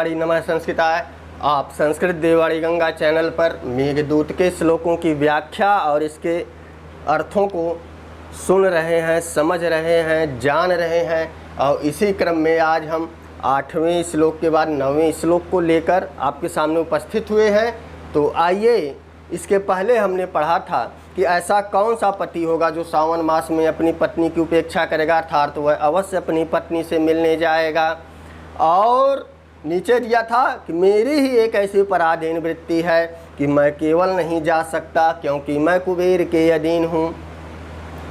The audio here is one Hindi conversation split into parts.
देवाड़ी नमः संस्कृताय। आप संस्कृत देवाड़ी गंगा चैनल पर मेघदूत के श्लोकों की व्याख्या और इसके अर्थों को सुन रहे हैं, समझ रहे हैं, जान रहे हैं। और इसी क्रम में आज हम 8वें श्लोक के बाद 9वें श्लोक को लेकर आपके सामने उपस्थित हुए हैं। तो आइए, इसके पहले हमने पढ़ा था कि ऐसा कौन सा पति होगा जो सावन मास में अपनी पत्नी की उपेक्षा करेगा, अर्थात वह अवश्य अपनी पत्नी से मिलने जाएगा। और नीचे दिया था कि मेरी ही एक ऐसी पराधीन वृत्ति है कि मैं केवल नहीं जा सकता क्योंकि मैं कुबेर के अधीन हूँ।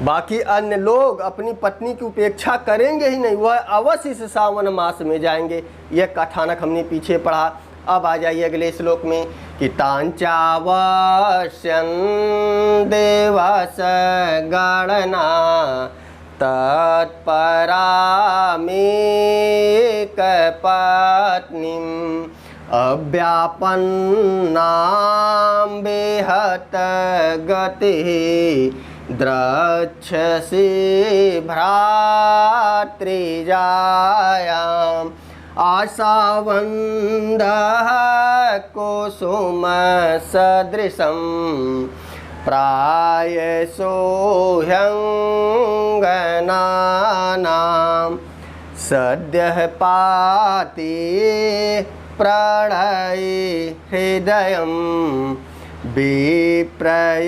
बाकी अन्य लोग अपनी पत्नी की उपेक्षा करेंगे ही नहीं, वह अवश्य इस सावन मास में जाएंगे। यह कथानक हमने पीछे पढ़ा। अब आ जाइए अगले श्लोक में कि तांचावश्यं देवस गणना तत्परामेक पत्नीम् अव्यापन्नां बेहत गतिः द्रक्ष्यसि भ्रातृजायाम् आशावन्दः कुसुम सदृशं प्रायसो ह्यङ्गनानां सद्यः पाति प्रणय हृदयं विप्रयोगे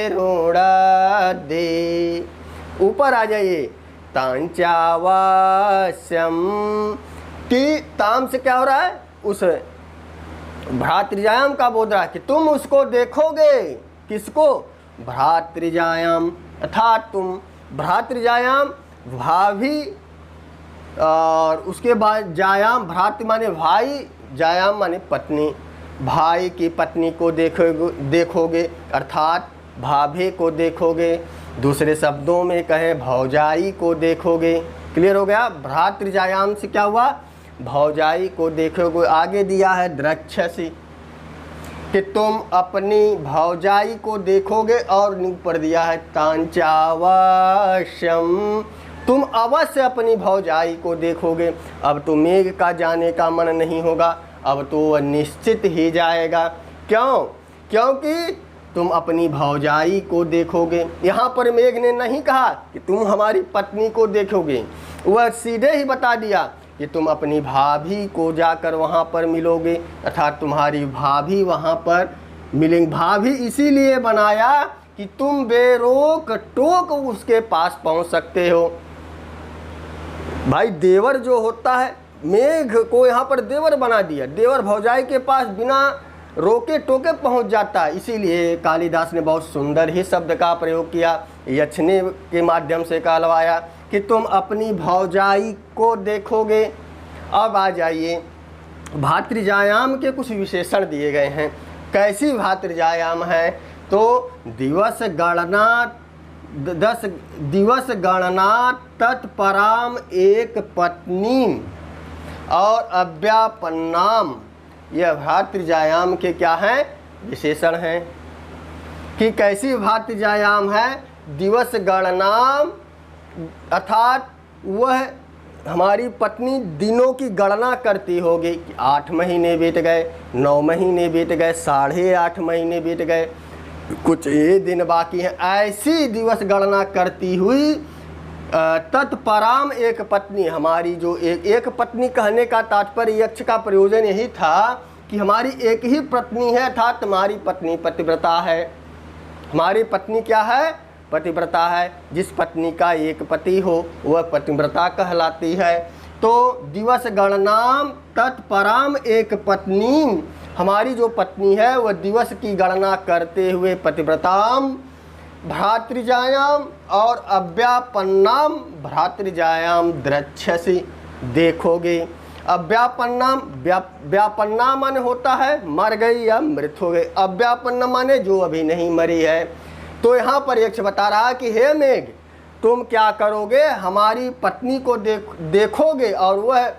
रुणद्धि। ऊपर आ जाइए। तांचावश्यम कि ताम से क्या हो रहा है, उस भ्रातृजायाम का बोल रहा है कि तुम उसको देखोगे। किसको? भ्रातृजायाम, अर्थात तुम भ्रातृजायाम भाभी, और उसके बाद जायाम, भ्रातृ माने भाई, जायाम माने पत्नी, भाई की पत्नी को देखोगे अर्थात भाभी को देखोगे। दूसरे शब्दों में कहें भौजाई को देखोगे। क्लियर हो गया? भ्रातृजायाम से क्या हुआ? भौजाई को देखोगे। आगे दिया है द्रक्ष्यसि कि तुम अपनी भौजाई को देखोगे, और ऊपर दिया है तांचावश्यम, तुम अवश्य अपनी भौजाई को देखोगे। अब तो मेघ का जाने का मन नहीं होगा, अब तो वह निश्चित ही जाएगा। क्यों? क्योंकि तुम अपनी भौजाई को देखोगे। यहाँ पर मेघ ने नहीं कहा कि तुम हमारी पत्नी को देखोगे, वह सीधे ही बता दिया कि तुम अपनी भाभी को जाकर वहाँ पर मिलोगे, अर्थात तुम्हारी भाभी वहाँ पर मिलेंगे। भाभी इसीलिए बनाया कि तुम बेरोक टोक उसके पास पहुँच सकते हो। भाई देवर जो होता है, मेघ को यहाँ पर देवर बना दिया। देवर भौजाई के पास बिना रोके टोके पहुंच जाता है। इसीलिए कालिदास ने बहुत सुंदर ही शब्द का प्रयोग किया, यक्षने के माध्यम से कहलवाया कि तुम अपनी भौजाई को देखोगे। अब आ जाइए, भातृजायाम के कुछ विशेषण दिए गए हैं। कैसी भातृजायाम है? तो दिवस गणना 10 दिवस गणना तत्पराम एक पत्नी और अव्यापन्नाम, यह भातृजायाम के क्या हैं? विशेषण हैं। कि कैसी भातृजायाम है? दिवस गणनाम, अर्थात वह हमारी पत्नी दिनों की गणना करती होगी कि 8 महीने बीत गए, 9 महीने बीत गए, 8.5 महीने बीत गए, कुछ ये दिन बाकी हैं। ऐसी दिवस गणना करती हुई तत्पराम एक पत्नी, हमारी जो एक पत्नी कहने का तात्पर्य यक्ष का प्रयोजन यही था कि हमारी एक ही पत्नी है, अर्थात तुम्हारी पत्नी पतिव्रता है। हमारी पत्नी क्या है? पतिव्रता है। जिस पत्नी का एक पति हो वह पतिव्रता कहलाती है। तो दिवस गणनाम तत्पराम एक पत्नी, हमारी जो पत्नी है वह दिवस की गणना करते हुए पतिव्रताम भ्रातृजायाम और अव्यापन्नाम भ्रातृजायाम द्रक्ष्यसि, देखोगे। अव्यापन्नाम, व्यापन्ना माने होता है मर गई या मृत हो गई, अव्यापन्ना माने जो अभी नहीं मरी है। तो यहाँ पर यक्ष बता रहा कि हे मेघ, तुम क्या करोगे? हमारी पत्नी को देखोगे, और वह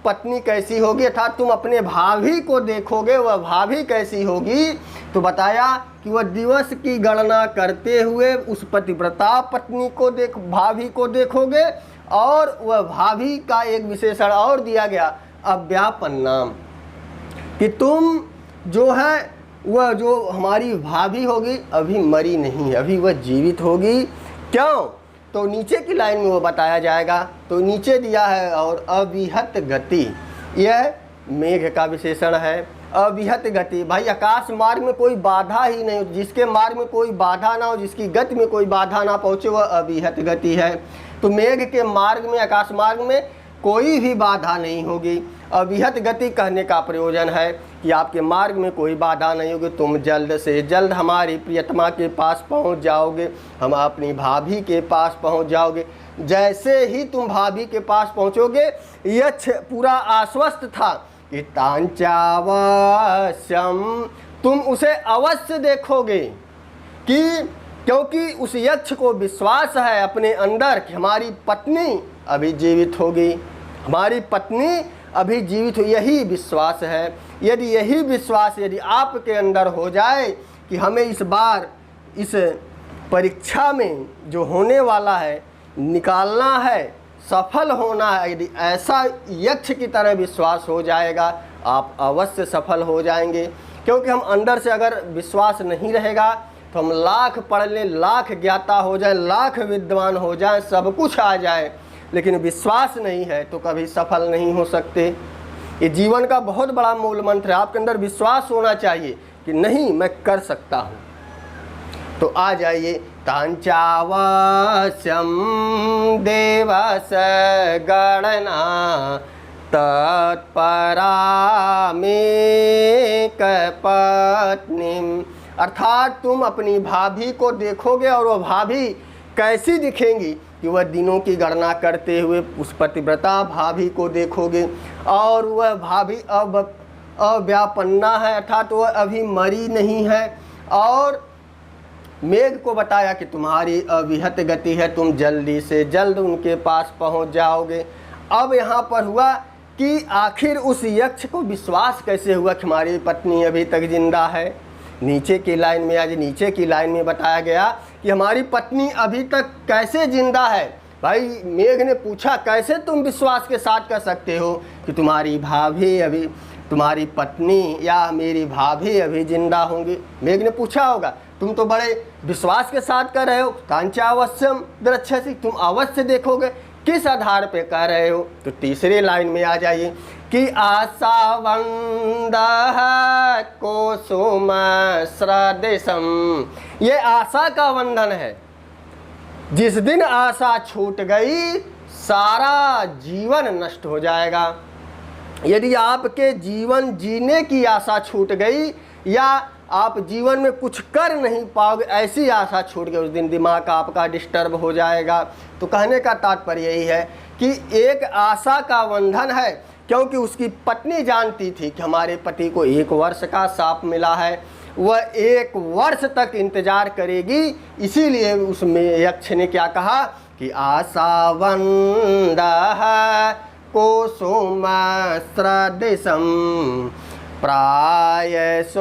पत्नी कैसी होगी, अर्थात तुम अपने भाभी को देखोगे, वह भाभी कैसी होगी? तो बताया कि कि वह दिवस की गणना करते हुए उस पतिव्रता पत्नी को भाभी को देखोगे। और वह भाभी का एक विशेषण और दिया गया, अव्यापन्नाम, कि तुम जो है वह जो हमारी भाभी होगी अभी मरी नहीं है, अभी वह जीवित होगी। क्यों? तो नीचे की लाइन में वो बताया जाएगा। तो नीचे दिया है, और अविहत गति, यह मेघ का विशेषण है। अविहत गति, भाई आकाश मार्ग में कोई बाधा ही नहीं हो, जिसके मार्ग में कोई बाधा ना हो, जिसकी गति में कोई बाधा ना पहुँचे, वह अविहत गति है। तो मेघ के मार्ग में, आकाश मार्ग में कोई भी बाधा नहीं होगी। अविहत गति कहने का प्रयोजन है कि आपके मार्ग में कोई बाधा नहीं होगी, तुम जल्द से जल्द हमारी प्रियतमा के पास पहुंच जाओगे, हम अपनी भाभी के पास पहुंच जाओगे। जैसे ही तुम भाभी के पास पहुंचोगे, यक्ष पूरा आश्वस्त था कि तांचावश्यम, तुम उसे अवश्य देखोगे, क्योंकि उस यक्ष को विश्वास है अपने अंदर कि हमारी पत्नी अभी जीवित होगी, हमारी पत्नी अभी जीवित हो। यही विश्वास है। यदि यही विश्वास यदि आपके अंदर हो जाए कि हमें इस बार इस परीक्षा में जो होने वाला है निकालना है, सफल होना है, यदि ऐसा यक्ष की तरह विश्वास हो जाएगा, आप अवश्य सफल हो जाएंगे। क्योंकि हम अंदर से अगर विश्वास नहीं रहेगा तो हम लाख पढ़ लें, लाख ज्ञाता हो जाए, लाख विद्वान हो जाए, सब कुछ आ जाए, लेकिन विश्वास नहीं है तो कभी सफल नहीं हो सकते। ये जीवन का बहुत बड़ा मूल मंत्र है। आपके अंदर विश्वास होना चाहिए कि नहीं, मैं कर सकता हूँ। तो आ जाइए, तांचावश्यम देवस गणना तत्परामेक पत्नीम, अर्थात तुम अपनी भाभी को देखोगे, और वह भाभी कैसी दिखेंगी कि वह दिनों की गणना करते हुए उस पतिव्रता भाभी को देखोगे, और वह भाभी अब अव्यापन्ना है, अर्थात वह अभी मरी नहीं है। और मेघ को बताया कि तुम्हारी अविहत गति है, तुम जल्दी से जल्द उनके पास पहुंच जाओगे। अब यहाँ पर हुआ कि आखिर उस यक्ष को विश्वास कैसे हुआ कि हमारी पत्नी अभी तक जिंदा है। नीचे की लाइन में, आज नीचे की लाइन में बताया गया कि हमारी पत्नी अभी तक कैसे जिंदा है। भाई मेघ ने पूछा, कैसे तुम विश्वास के साथ कह सकते हो कि तुम्हारी भाभी अभी, तुम्हारी पत्नी या मेरी भाभी अभी जिंदा होंगी? मेघ ने पूछा होगा। तुम तो बड़े विश्वास के साथ कह रहे हो, तांचावश्यम द्रक्ष्यसि, तुम अवश्य देखोगे, किस आधार पे कह रहे हो? तो तीसरे लाइन में आ जाइए कि आशावंदः कुसुम सदृशम, ये आशा का बंधन है। जिस दिन आशा छूट गई, सारा जीवन नष्ट हो जाएगा। यदि आपके जीवन जीने की आशा छूट गई, या आप जीवन में कुछ कर नहीं पाओगे, ऐसी आशा छूट गई, उस दिन दिमाग आपका डिस्टर्ब हो जाएगा। तो कहने का तात्पर्य यही है कि एक आशा का बंधन है, क्योंकि उसकी पत्नी जानती थी कि हमारे पति को 1 वर्ष का शाप मिला है, वह 1 वर्ष तक इंतजार करेगी। इसीलिए उसमें यक्ष ने क्या कहा कि आशावंदः कुसुम सदृशम प्रायसोऽह्यङ्गनानां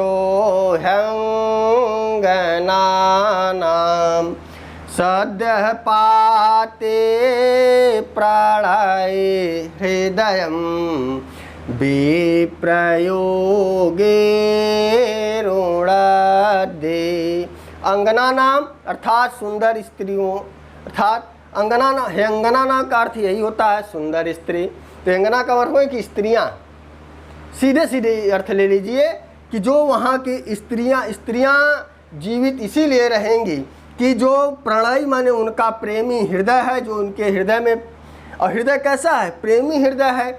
सद्यः पाते प्रलये हृदयं विप्रयोगे रुणद्धे। अंगना नाम अर्थात सुंदर स्त्रियों, अर्थात अंगना नाम, अंगना नाम का अर्थ यही होता है सुंदर स्त्री। तो अंगना का अर्थ है कि स्त्रियाँ, सीधे सीधे अर्थ ले लीजिए कि जो वहाँ की स्त्रियाँ जीवित इसीलिए रहेंगी कि जो प्रणय माने उनका प्रेमी हृदय है, जो उनके हृदय में, और हृदय कैसा है? प्रेमी हृदय है,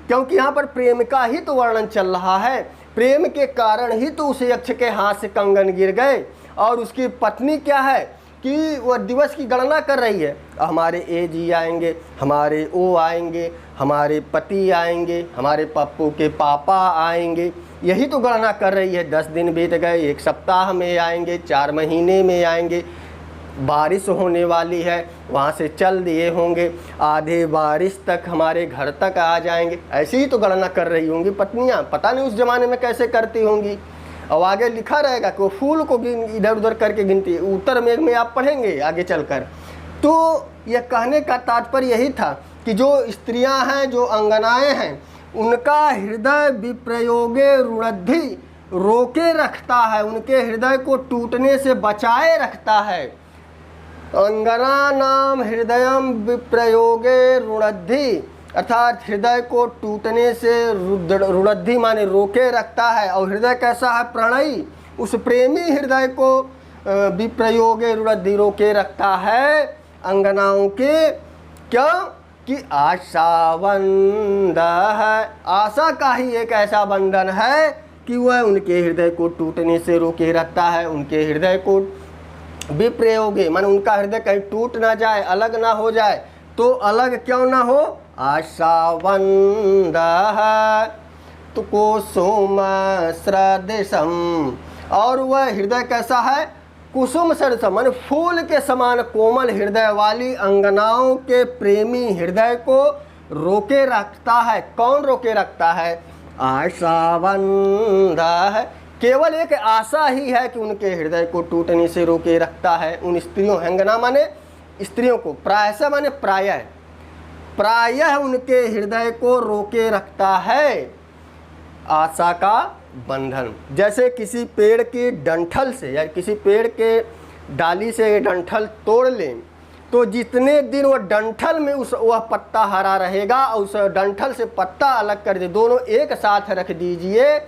क्योंकि यहाँ पर प्रेम का ही तो वर्णन चल रहा है। प्रेम के कारण ही तो उस यक्ष के हाथ से कंगन गिर गए। और उसकी पत्नी क्या है कि वह दिवस की गणना कर रही है, हमारे ए जी आएंगे, हमारे ओ आएंगे, हमारे पति आएंगे, हमारे पप्पू के पापा आएंगे, यही तो गणना कर रही है। 10 दिन बीत गए, 1 सप्ताह में आएंगे, 4 महीने में आएंगे, बारिश होने वाली है, वहाँ से चल दिए होंगे, आधे बारिश तक हमारे घर तक आ जाएंगे। ऐसी ही तो गणना कर रही होंगी पत्नियाँ। पता नहीं उस ज़माने में कैसे करती होंगी। और आगे लिखा रहेगा कि वो फूल को इधर उधर करके गिनती है। उत्तर मेघ में आप पढ़ेंगे आगे चलकर। तो यह कहने का तात्पर्य यही था कि जो स्त्रियां हैं, जो अंगनाएं हैं, उनका हृदय विप्रयोगे रुणद्धि रोके रखता है, उनके हृदय को टूटने से बचाए रखता है। अंगना नाम हृदयम विप्रयोगे रुणद्धि, अर्थात हृदय को टूटने से रुणद्धि माने रोके रखता है। और हृदय कैसा है? प्रणयी, उस प्रेमी हृदय को विप्रयोगे रुणद्धि रोके रखता है अंगनाओं के। क्यों? कि आशा बंध है, आशा का ही एक ऐसा बंधन है कि वह उनके हृदय को टूटने से रोके रखता है। उनके हृदय को विप्रयोगे माने उनका हृदय कहीं टूट ना जाए, अलग ना हो जाए। तो अलग क्यों ना हो? आशा बंध है तो कुसुम सदृशम, और वह हृदय कैसा है? कुसुम सदृशम माने फूल के समान कोमल हृदय वाली अंगनाओं के प्रेमी हृदय को रोके रखता है। कौन रोके रखता है? आशा बंध है, केवल एक आशा ही है कि उनके हृदय को टूटने से रोके रखता है। उन स्त्रियों, अंगना माने स्त्रियों को, प्रायः माने प्रायः, प्रायः उनके हृदय को रोके रखता है आशा का बंधन। जैसे किसी पेड़ की डंठल से या किसी पेड़ के डाली से डंठल तोड़ लें तो जितने दिन वह डंठल में वह पत्ता हरा रहेगा, और उस डंठल से पत्ता अलग कर दे, दोनों एक साथ रख दीजिए,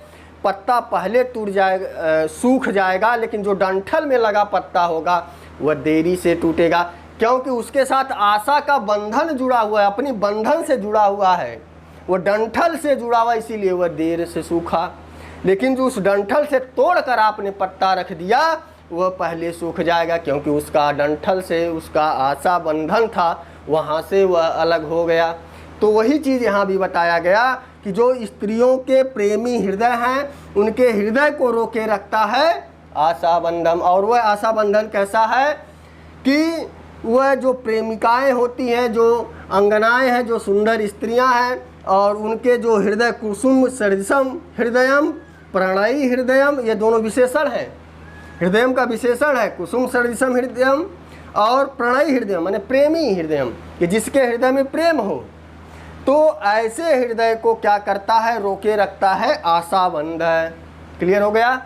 पत्ता पहले टूट जाएगा, सूख जाएगा, लेकिन जो डंठल में लगा पत्ता होगा वह देरी से टूटेगा, क्योंकि उसके साथ आशा का बंधन जुड़ा हुआ है, अपनी बंधन से जुड़ा हुआ है, वो डंठल से जुड़ा हुआ, इसीलिए वह देर से सूखा। लेकिन जो उस डंठल से तोड़कर आपने पत्ता रख दिया वह पहले सूख जाएगा, क्योंकि उसका डंठल से उसका आशा बंधन था, वहाँ से वह अलग हो गया। तो वही चीज़ यहाँ भी बताया गया कि जो स्त्रियों के प्रेमी हृदय हैं उनके हृदय को रोके रखता है आशा बंधन। और वह आशा बंधन कैसा है कि वह जो प्रेमिकाएं होती हैं, जो अंगनाएं हैं, जो सुंदर स्त्रियां हैं, और उनके जो हृदय कुसुम सदृशम हृदयम प्रणयी हृदयम, ये दोनों विशेषण हैं। हृदयम का विशेषण है कुसुम सदृशम हृदयम और प्रणयी हृदयम माने प्रेमी हृदयम, कि जिसके हृदय में प्रेम हो। तो ऐसे हृदय को क्या करता है? रोके रखता है आशा बंध। क्लियर हो गया?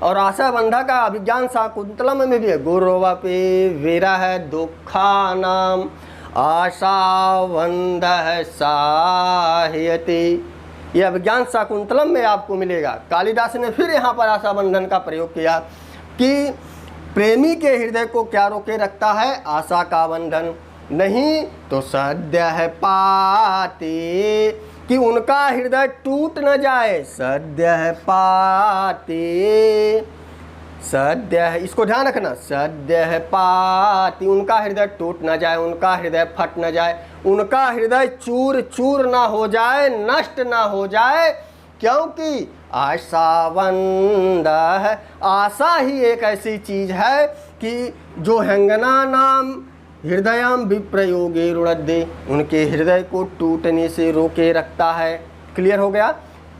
और आशा बंधा का अभिज्ञान शाकुंतलम में भी है, गुरुवपि विरह दुखा नाम आशा बंध साह्यति। यह अभिज्ञान शाकुंतलम में आपको मिलेगा। कालिदास ने फिर यहाँ पर आशा बंधन का प्रयोग किया कि प्रेमी के हृदय को क्या रोके रखता है? आशा का बंधन। नहीं तो सद्य है पाती, कि उनका हृदय टूट न जाए। सद्य है पाती, सद्य है, इसको ध्यान रखना, सद्य है पाती, उनका हृदय टूट न जाए, उनका हृदय फट न जाए, उनका हृदय चूर चूर ना हो जाए, नष्ट ना हो जाए, क्योंकि आशा बंध है। आशा ही एक ऐसी चीज है कि जो अंगना नाम हृदयम विप्रयोगे रुणद्धि, उनके हृदय को टूटने से रोके रखता है। क्लियर हो गया?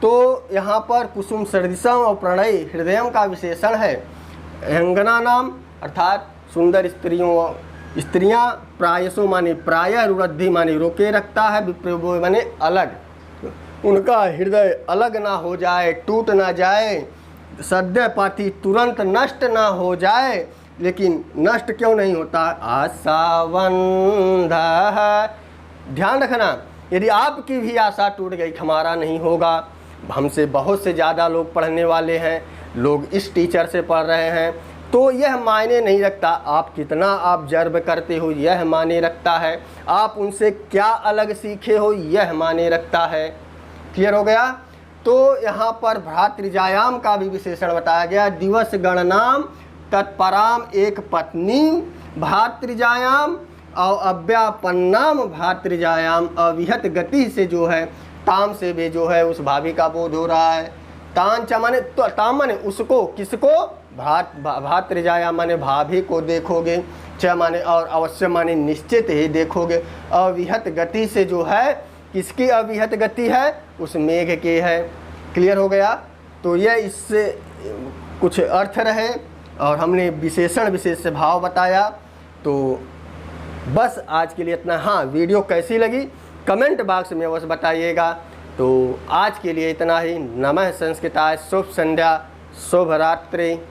तो यहाँ पर कुसुम सदृशम और प्रणय हृदयम का विशेषण है। अंगना नाम अर्थात सुंदर स्त्रियाँ, प्रायसो माने प्रायः, रुणद्धि माने रोके रखता है, विप्रयोगे माने अलग, उनका हृदय अलग ना हो जाए, टूट ना जाए, सद्य पाती तुरंत नष्ट ना हो जाए। लेकिन नष्ट क्यों नहीं होता? आशा बंध है। ध्यान रखना, यदि आपकी भी आशा टूट गई, हमारा नहीं होगा, हमसे बहुत से ज़्यादा लोग पढ़ने वाले हैं, लोग इस टीचर से पढ़ रहे हैं, तो यह मायने नहीं रखता आप कितना आप जर्ब करते हो, यह मायने रखता है आप उनसे क्या अलग सीखे हो, यह मायने रखता है। क्लियर हो गया? तो यहाँ पर भ्रातृजायाम का भी विशेषण बताया गया। दिवस गणनाम तत्पराम एक पत्नी भातृजायाम और अव्यापन्नाम भातृजायाम, अविहत गति से जो है ताम से भी जो है उस भाभी का बोध हो रहा है। तान च माने तो ताम माने उसको, किसको? भातृजायाम माने भाभी को देखोगे, च माने और अवश्य माने निश्चित ही देखोगे। अविहत गति से जो है, किसकी अविहत गति है? उस मेघ की है। क्लियर हो गया? तो यह इससे कुछ अर्थ रहे और हमने विशेषण विशेष से भाव बताया। तो बस आज के लिए इतना। हाँ, वीडियो कैसी लगी कमेंट बॉक्स में अवश्य बताइएगा। तो आज के लिए इतना ही। नमः संस्कृताय, शुभ संध्या, शुभ रात्रि।